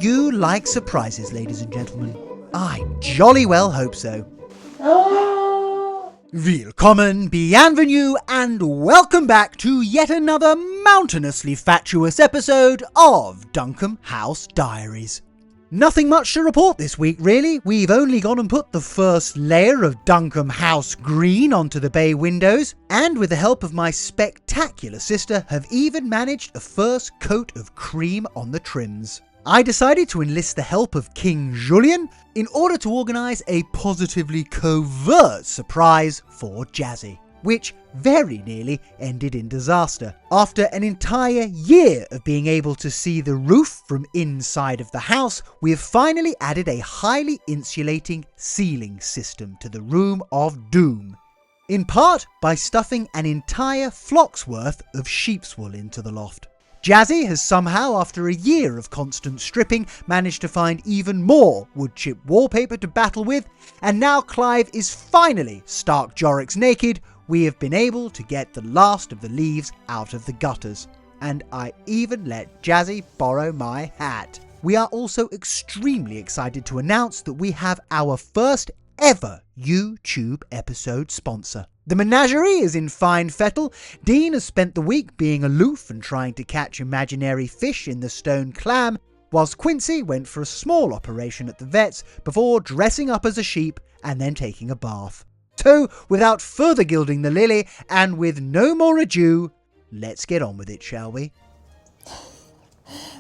you like surprises, ladies and gentlemen? I jolly well hope so. Willkommen, bienvenue, and welcome back to yet another mountainously fatuous episode of Duncombe House Diaries. Nothing much to report this week, really. We've only gone and put the first layer of Duncombe House Green onto the bay windows, and with the help of my spectacular sister, have even managed a first coat of cream on the trims. I decided to enlist the help of King Julien in order to organise a positively covert surprise for Jazzy, which very nearly ended in disaster. After an entire year of being able to see the roof from inside of the house, we have finally added a highly insulating ceiling system to the room of doom, in part by stuffing an entire flock's worth of sheep's wool into the loft. Jazzy has somehow, after a year of constant stripping, managed to find even more wood chip wallpaper to battle with, and now Clive is finally stark Jorix naked. We have been able to get the last of the leaves out of the gutters, and I even let Jazzy borrow my hat. We are also extremely excited to announce that we have our first ever YouTube episode sponsor. The menagerie is in fine fettle. Dean has spent the week being aloof and trying to catch imaginary fish in the stone clam, whilst Quincy went for a small operation at the vet's before dressing up as a sheep and then taking a bath. So, without further gilding the lily, and with no more ado, let's get on with it, shall we?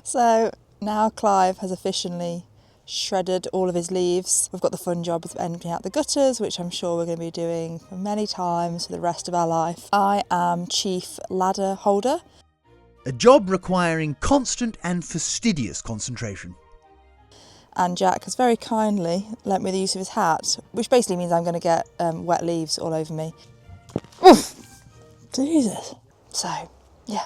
So, now Clive has officially shredded all of his leaves. We've got the fun job of emptying out the gutters, which I'm sure we're going to be doing for many times for the rest of our life. I am chief ladder holder. A job requiring constant and fastidious concentration. And Jack has very kindly lent me the use of his hat, which basically means I'm going to get wet leaves all over me. Oof! Jesus. So, yeah.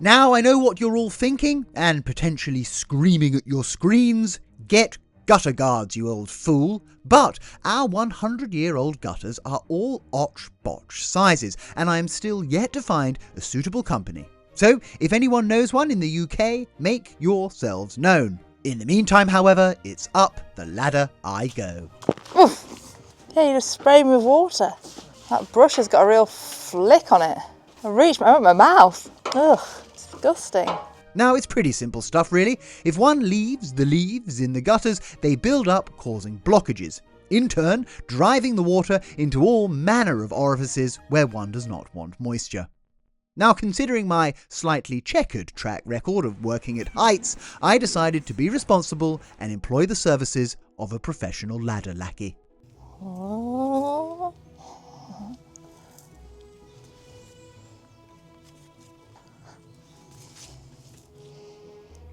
Now I know what you're all thinking, and potentially screaming at your screens. Get gutter guards, you old fool. But our 100-year-old gutters are all otch-botch sizes, and I am still yet to find a suitable company. So, if anyone knows one in the UK, make yourselves known. In the meantime, however, it's up the ladder I go. Oof. Yeah, you just spray me with water. That brush has got a real flick on it. I reached my mouth. Ugh, disgusting. Now, it's pretty simple stuff, really. If one leaves the leaves in the gutters, they build up, causing blockages, in turn driving the water into all manner of orifices where one does not want moisture. Now, considering my slightly checkered track record of working at heights, I decided to be responsible and employ the services of a professional ladder lackey. Oh.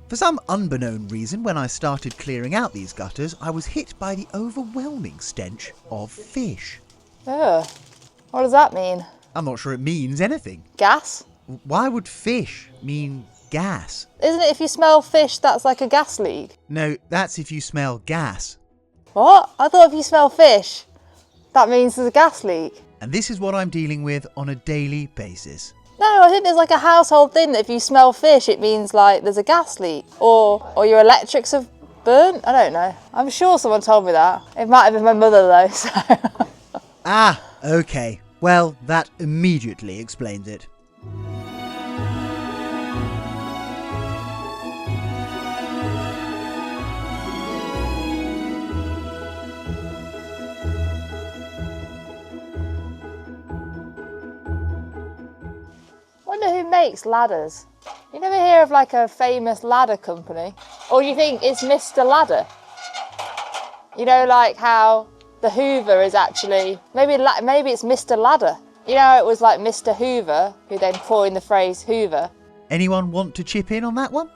For some unbeknown reason, when I started clearing out these gutters, I was hit by the overwhelming stench of fish. Ugh. What does that mean? I'm not sure it means anything. Gas? Why would fish mean gas? Isn't it if you smell fish, that's like a gas leak? No, that's if you smell gas. What? I thought if you smell fish, that means there's a gas leak. And this is what I'm dealing with on a daily basis. No, I think there's like a household thing that if you smell fish, it means like there's a gas leak. Or your electrics have burnt. I don't know. I'm sure someone told me that. It might have been my mother though, so. Ah, okay. Well, that immediately explains it. Wonder who makes ladders. You never hear of like a famous ladder company? Or you think it's Mr. Ladder? You know, like how the Hoover is actually, maybe it's Mr. Ladder. You know, it was like Mr. Hoover who then coined the phrase Hoover. Anyone want to chip in on that one?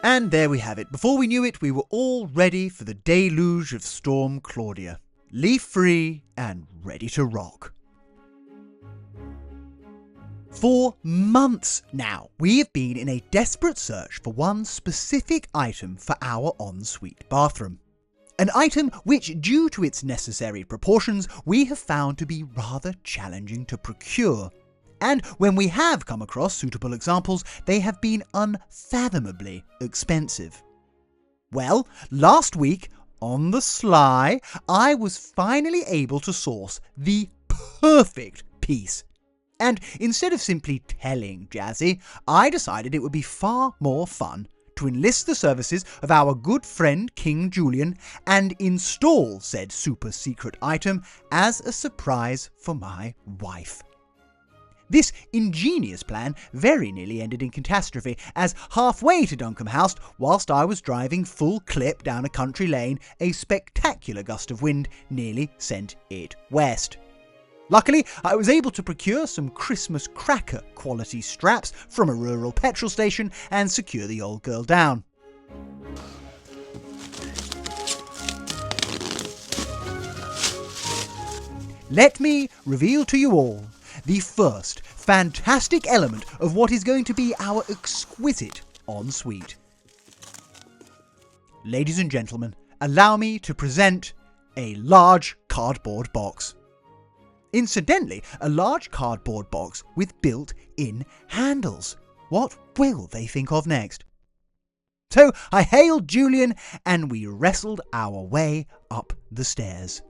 And there we have it. Before we knew it, we were all ready for the deluge of Storm Claudia. Leaf-free and ready to rock. For months now, we have been in a desperate search for one specific item for our ensuite bathroom. An item which, due to its necessary proportions, we have found to be rather challenging to procure. And when we have come across suitable examples, they have been unfathomably expensive. Well, last week, on the sly, I was finally able to source the perfect piece. And instead of simply telling Jazzy, I decided it would be far more fun to enlist the services of our good friend King Julian and install said super secret item as a surprise for my wife. This ingenious plan very nearly ended in catastrophe, as halfway to Duncombe House, whilst I was driving full clip down a country lane, a spectacular gust of wind nearly sent it west. Luckily, I was able to procure some Christmas cracker quality straps from a rural petrol station and secure the old girl down. Let me reveal to you all the first fantastic element of what is going to be our exquisite ensuite. Ladies and gentlemen, allow me to present a large cardboard box. Incidentally, a large cardboard box with built-in handles. What will they think of next? So I hailed Julian and we wrestled our way up the stairs.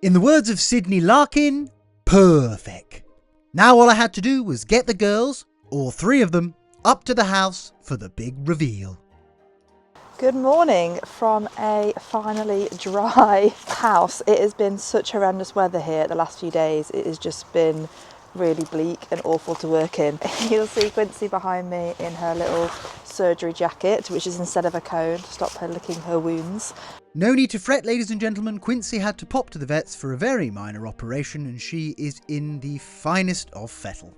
In the words of Sidney Larkin, perfect. Now all I had to do was get the girls, all three of them, up to the house for the big reveal. Good morning from a finally dry house. It has been such horrendous weather here the last few days. It has just been really bleak and awful to work in. You'll see Quincy behind me in her little surgery jacket, which is instead of a cone to stop her licking her wounds. No need to fret, ladies and gentlemen. Quincy had to pop to the vets for a very minor operation and she is in the finest of fettle.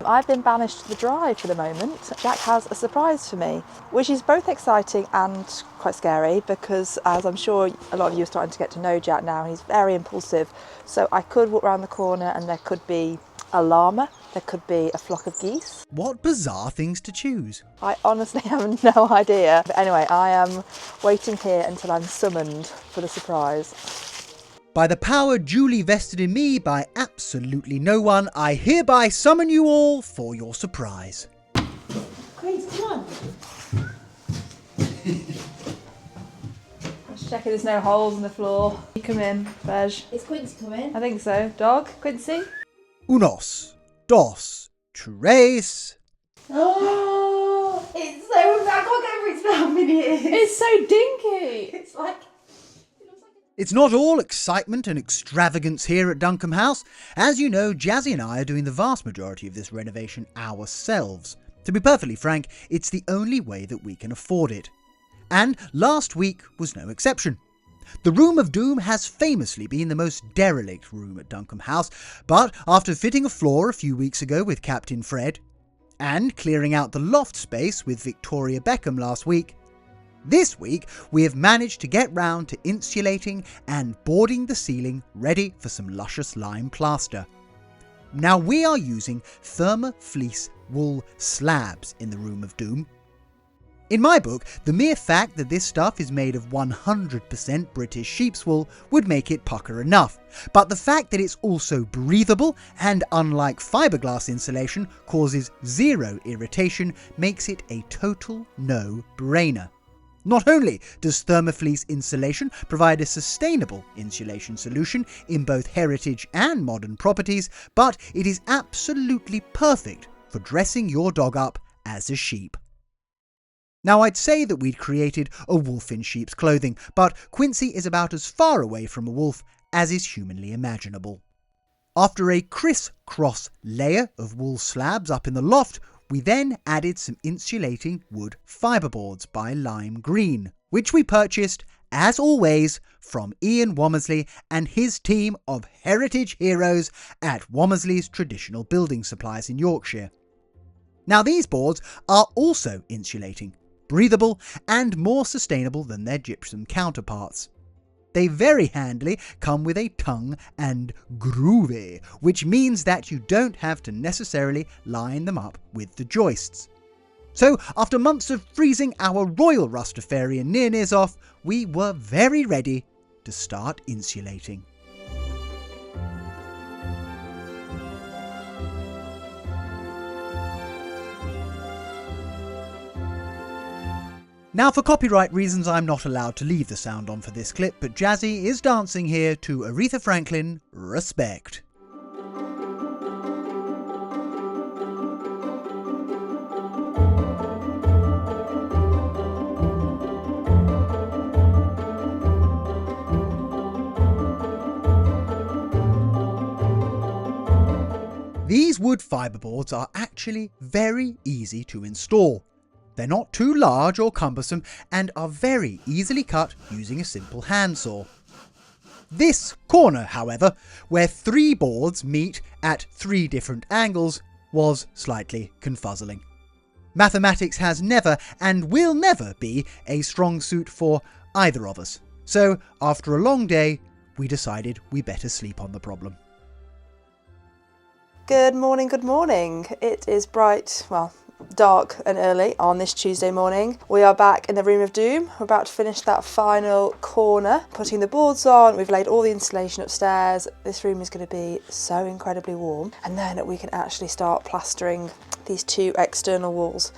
I've been banished to the drive for the moment. Jack has a surprise for me, which is both exciting and quite scary because, as I'm sure a lot of you are starting to get to know Jack now, he's very impulsive. So I could walk around the corner and there could be a llama, there could be a flock of geese. What bizarre things to choose. I honestly have no idea. But anyway, I am waiting here until I'm summoned for the surprise. By the power duly vested in me by absolutely no one, I hereby summon you all for your surprise. Quincy, come on. Just checking there's no holes in the floor. You come in, Bej. Is Quincy coming? I think so. Dog, Quincy? Unos, dos, tres. Oh, it's so, I can't get over its how many it is. It's so dinky. It's like, It's not all excitement and extravagance here at Duncombe House. As you know, Jazzy and I are doing the vast majority of this renovation ourselves. To be perfectly frank, it's the only way that we can afford it. And last week was no exception. The Room of Doom has famously been the most derelict room at Duncombe House, but after fitting a floor a few weeks ago with Captain Fred, and clearing out the loft space with Victoria Beckham last week, this week we have managed to get round to insulating and boarding the ceiling ready for some luscious lime plaster. Now we are using Thermafleece wool slabs in the Room of Doom. In my book, the mere fact that this stuff is made of 100% British sheep's wool would make it pucker enough, but the fact that it's also breathable and, unlike fiberglass insulation, causes zero irritation makes it a total no-brainer. Not only does Thermafleece insulation provide a sustainable insulation solution in both heritage and modern properties, but it is absolutely perfect for dressing your dog up as a sheep. Now, I'd say that we'd created a wolf in sheep's clothing, but Quincy is about as far away from a wolf as is humanly imaginable. After a criss-cross layer of wool slabs up in the loft, we then added some insulating wood fibreboards by Lime Green, which we purchased, as always, from Ian Womersley and his team of heritage heroes at Womersley's Traditional Building Supplies in Yorkshire. Now, these boards are also insulating, breathable and more sustainable than their gypsum counterparts. They very handily come with a tongue and groovy, which means that you don't have to necessarily line them up with the joists. So, after months of freezing our Royal Rastafarian near-nears off, we were very ready to start insulating. Now, for copyright reasons, I'm not allowed to leave the sound on for this clip, but Jazzy is dancing here to Aretha Franklin, Respect. These wood fibreboards are actually very easy to install. They're not too large or cumbersome and are very easily cut using a simple handsaw. This corner, however, where 3 boards meet at 3 different angles, was slightly confuzzling. Mathematics has never and will never be a strong suit for either of us. So, after a long day, we decided we better sleep on the problem. Good morning, good morning. It is bright, well, dark and early on this Tuesday morning. We are back in the room of doom. We're about to finish that final corner, putting the boards on. We've laid all the insulation upstairs. This room is going to be so incredibly warm, and then we can actually start plastering these 2 external walls.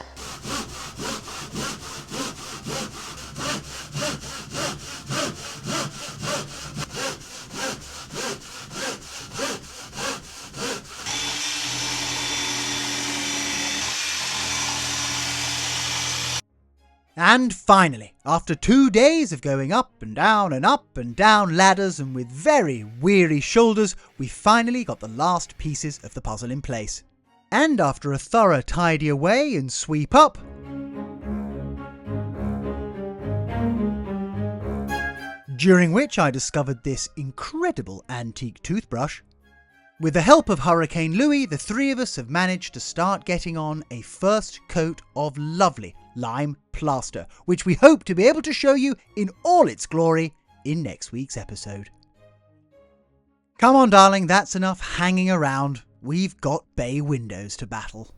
And finally, after 2 days of going up and down ladders and with very weary shoulders, we finally got the last pieces of the puzzle in place. And after a thorough tidy away and sweep up, during which I discovered this incredible antique toothbrush, with the help of Hurricane Louis, the 3 of us have managed to start getting on a first coat of lovely lime plaster, which we hope to be able to show you in all its glory in next week's episode. Come on, darling, that's enough hanging around. We've got bay windows to battle.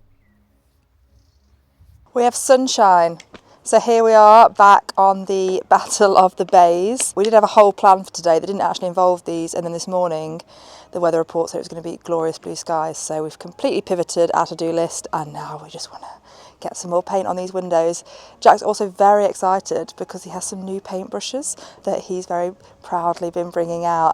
We have sunshine. So here we are back on the Battle of the Bays. We did have a whole plan for today that didn't actually involve these, and then this morning the weather report said it was going to be glorious blue skies, so we've completely pivoted our to-do list and now we just want to get some more paint on these windows. Jack's also very excited because he has some new paintbrushes that he's very proudly been bringing out,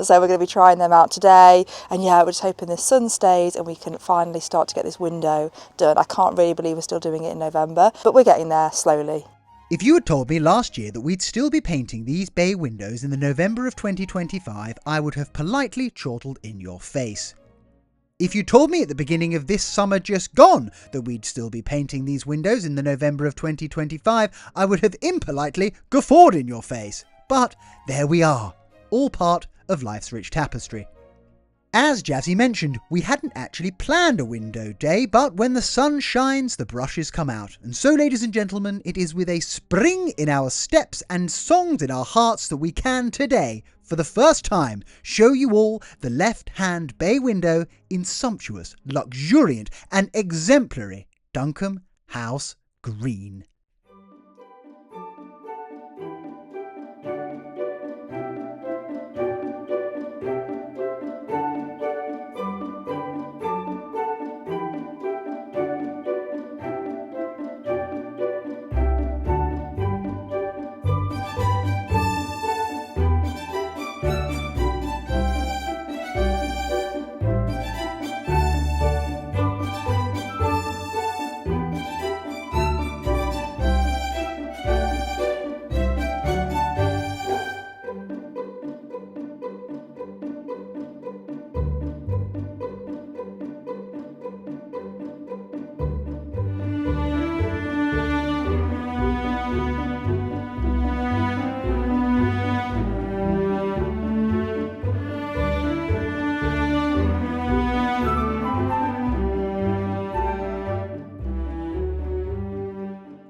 so we're going to be trying them out today, and yeah, we're just hoping this sun stays and we can finally start to get this window done. I can't really believe we're still doing it in November, but we're getting there slowly. If you had told me last year that we'd still be painting these bay windows in the November of 2025, I would have politely chortled in your face. If you told me at the beginning of this summer just gone that we'd still be painting these windows in the November of 2025, I would have impolitely guffawed in your face. But there we are, all part of life's rich tapestry. As Jazzy mentioned, we hadn't actually planned a window day, but when the sun shines, the brushes come out. And so, ladies and gentlemen, it is with a spring in our steps and songs in our hearts that we can today, for the first time, show you all the left-hand bay window in sumptuous, luxuriant and exemplary Duncombe House Green.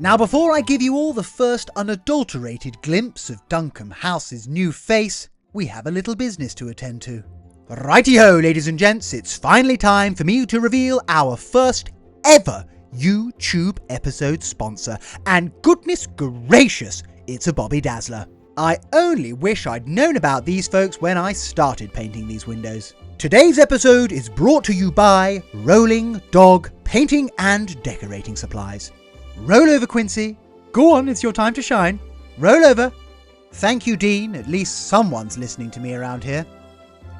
Now before I give you all the first unadulterated glimpse of Duncombe House's new face, we have a little business to attend to. Righty-ho, ladies and gents, it's finally time for me to reveal our first ever YouTube episode sponsor, and goodness gracious, it's a Bobby Dazzler. I only wish I'd known about these folks when I started painting these windows. Today's episode is brought to you by RollingDog Painting and Decorating Supplies. Roll over, Quincy. Go on, it's your time to shine. Roll over. Thank you, Dean. At least someone's listening to me around here.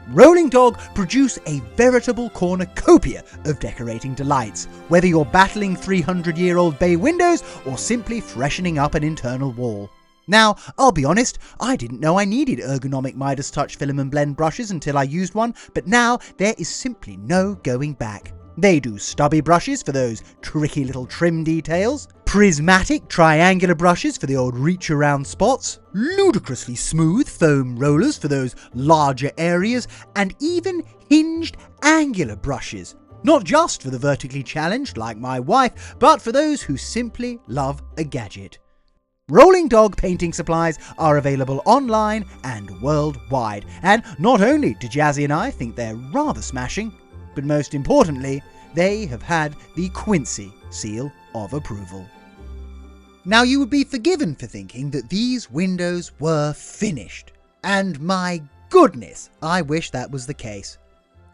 RollingDog produce a veritable cornucopia of decorating delights, whether you're battling 300-year-old bay windows or simply freshening up an internal wall. Now, I'll be honest, I didn't know I needed ergonomic Midas Touch film and blend brushes until I used one, but now there is simply no going back. They do stubby brushes for those tricky little trim details, prismatic triangular brushes for the old reach-around spots, ludicrously smooth foam rollers for those larger areas, and even hinged angular brushes. Not just for the vertically challenged like my wife, but for those who simply love a gadget. RollingDog painting supplies are available online and worldwide, and not only do Jazzy and I think they're rather smashing, but most importantly, they have had the Quincy seal of approval. Now you would be forgiven for thinking that these windows were finished, and my goodness, I wish that was the case.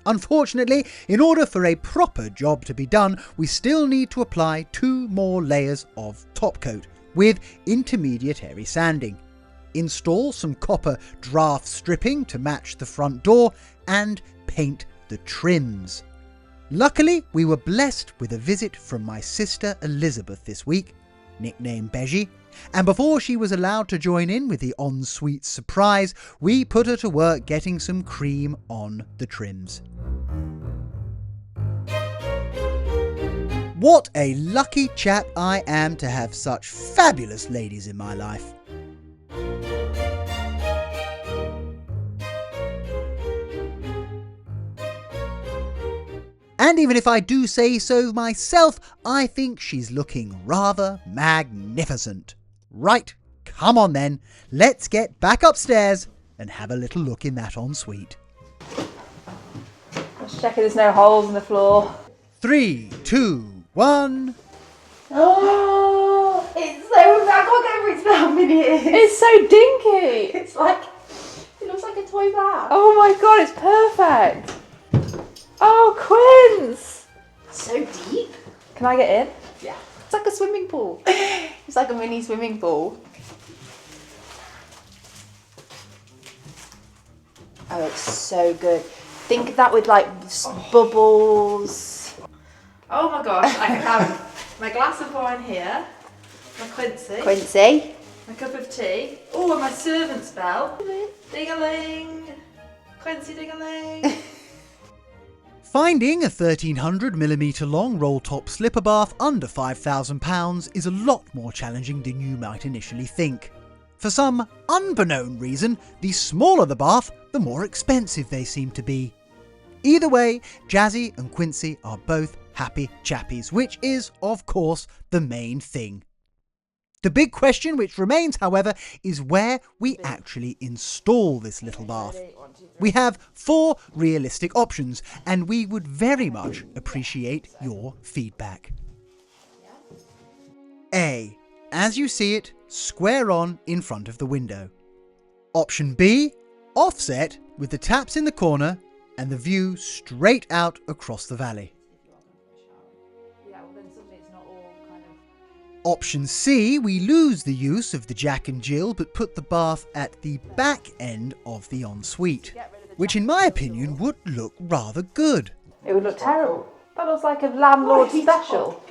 Unfortunately, in order for a proper job to be done, we still need to apply 2 more layers of top coat with intermediary sanding, install some copper draft stripping to match the front door, and paint the trims. Luckily, we were blessed with a visit from my sister Elizabeth this week, nicknamed Beji, and before she was allowed to join in with the ensuite surprise, we put her to work getting some cream on the trims. What a lucky chap I am to have such fabulous ladies in my life. And even if I do say so myself, I think she's looking rather magnificent. Right, come on then, let's get back upstairs and have a little look in that ensuite. Just checking there's no holes in the floor. 3, 2, 1. Oh, it's so, I can't get over its how many it is. It's so dinky. It's like, it looks like a toy bath. Oh my god, it's perfect. Oh, Quince! So deep. Can I get in? Yeah. It's like a swimming pool. It's like a mini swimming pool. Oh, it's so good. Think of that with like bubbles. Oh my gosh, I can have my glass of wine here, my Quincy, Quincy. my cup of tea, oh, and my servant's bell. Ding-a-ling! Quincy ding-a-ling! Finding a 1300mm long roll-top slipper bath under £5,000 is a lot more challenging than you might initially think. For some unbeknown reason, the smaller the bath, the more expensive they seem to be. Either way, Jazzy and Quincy are both happy chappies, which is, of course, the main thing. The big question which remains, however, is where we actually install this little bath. We have 4 realistic options, and we would very much appreciate your feedback. A. As you see it, square on in front of the window. Option B. Offset with the taps in the corner and the view straight out across the valley. Option C, we lose the use of the Jack and Jill but put the bath at the back end of the ensuite, which in my opinion would look rather good. It would look terrible. That looks like a landlord special.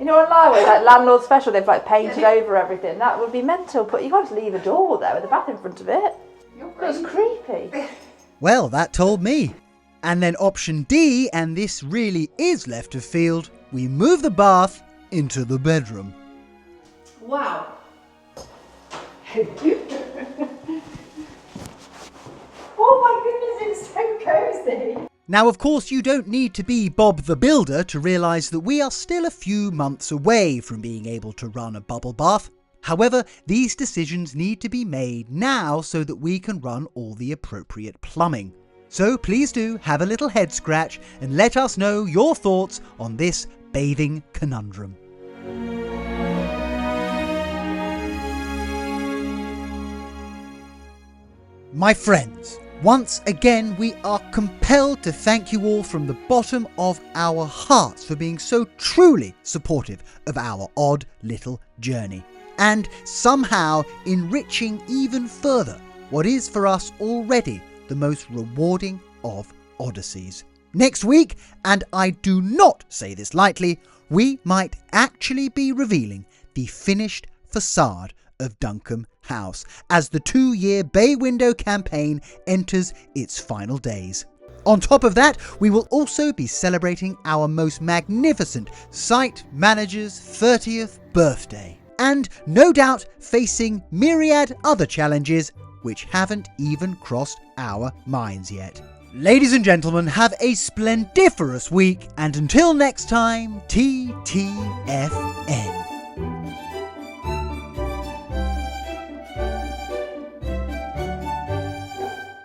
You know, online where like landlord special, they've like painted over everything. That would be mental. But you can't just leave a door there with a bath in front of it. That's creepy. Well, that told me. And then option D, and this really is left of field, we move the bath into the bedroom. Wow. Oh my goodness, it's so cozy. Now, of course, you don't need to be Bob the Builder to realise that we are still a few months away from being able to run a bubble bath. However, these decisions need to be made now so that we can run all the appropriate plumbing. So please do have a little head scratch and let us know your thoughts on this bathing conundrum. My friends, once again we are compelled to thank you all from the bottom of our hearts for being so truly supportive of our odd little journey, and somehow enriching even further what is for us already the most rewarding of odysseys. Next week, and I do not say this lightly, we might actually be revealing the finished facade of Duncombe House as the 2-year bay window campaign enters its final days. On top of that, we will also be celebrating our most magnificent site manager's 30th birthday, and no doubt facing myriad other challenges which haven't even crossed our minds yet. Ladies and gentlemen, have a splendiferous week, and until next time, TTFN.